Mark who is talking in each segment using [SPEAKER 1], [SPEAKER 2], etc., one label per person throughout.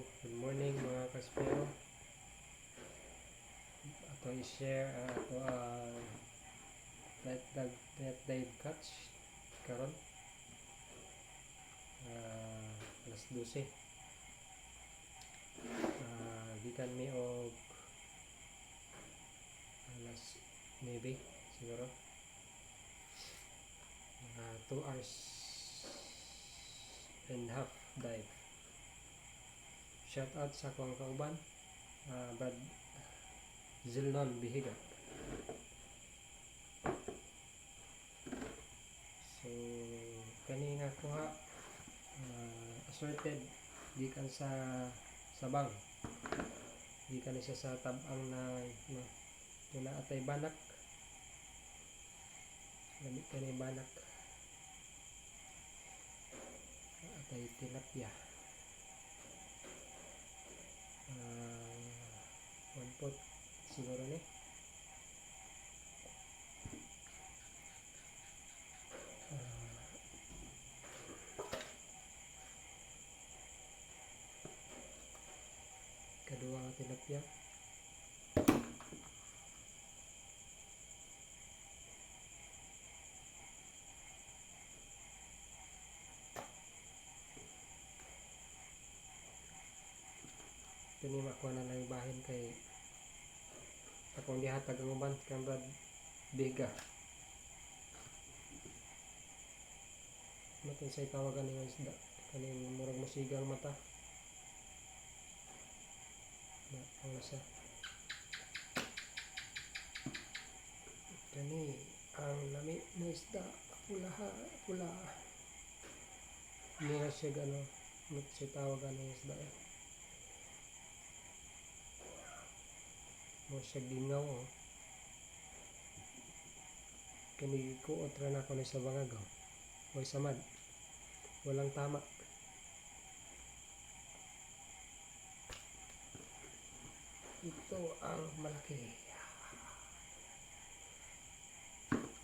[SPEAKER 1] good morning mga kaspero. Ato i-share ato net dive catch karon alas 12. Gikan mi og alas 9 siguro. 2 hours and half dive. Shout out sa akong kauban, Brad Zilnon Bihiga. So kani nga kuha assorted gikan sa Sabang, gikan siya sa tab-ang na atay banak, lami kani banak, atay tilapia, 1 pot siguro ni. Kadua nga tilapia. Kani makuha na lang bahin kay akong gihatag ang uban kay Brad Biga. Matun sa tawagan ng isda kaning murag musigang mata na ang nasa kani ang lami na isda, pula hindi na siya gano matun sa tawagan ng isda mo siya gingaw kani kuot ra na ko ni sa bangagaw o samad walang tama. Ito ang malaki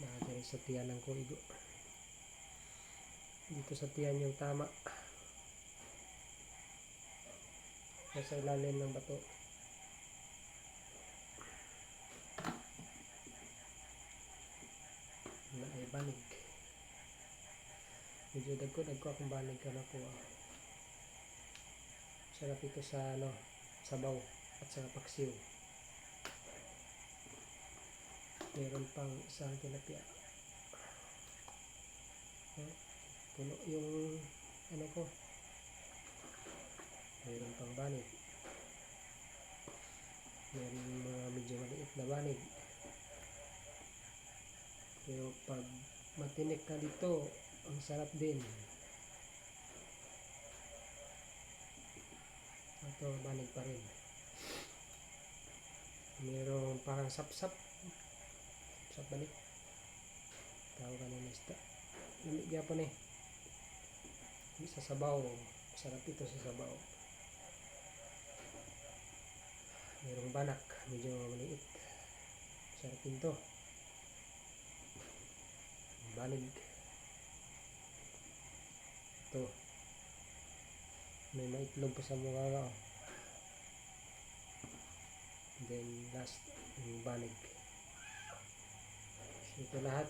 [SPEAKER 1] nakadiri sa tiyan ng kuigo. Dito sa tiyan yung tama, nasa ilalim ng bato. Na ay banig, medyo dagko akong banig ka na po. Sarap ito sa sabaw at sa paksiw. Meron pang isang tilapia, puno yung ko. Meron pang banig, meron mga medyo maliit na banig, pero pag matinik ka dito ang sarap din. Ito banig pa rin. Merong parang sapsap banig, tawagan ng isda. Lamig gyapon sa sabaw, sarap ito sa sabaw. Merong banak, medyo maliit, sarap ito. Banig ito, may maitlog pa sa mga then last yung banig. So ito lahat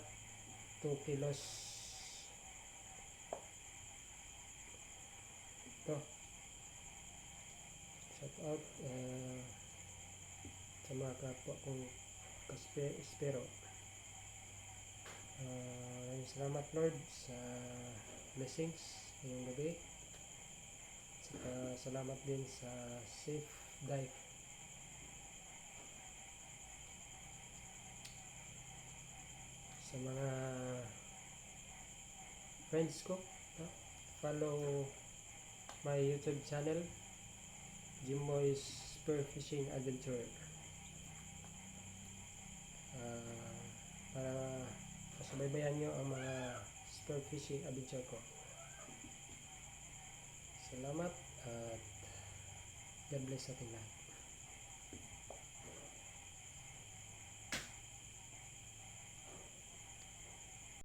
[SPEAKER 1] 2 kilos ito. Shout out sa mga kapwa kong kaspero. Maraming salamat Lord sa blessings ngayong gabi. Saka salamat din sa safe dive. Sa mga friends ko, follow my YouTube channel, Jimboy's Spearfishing Adventure, para pasubaybayan nyo ang mga spearfishing adventure ko. Salamat at God bless ating lahat.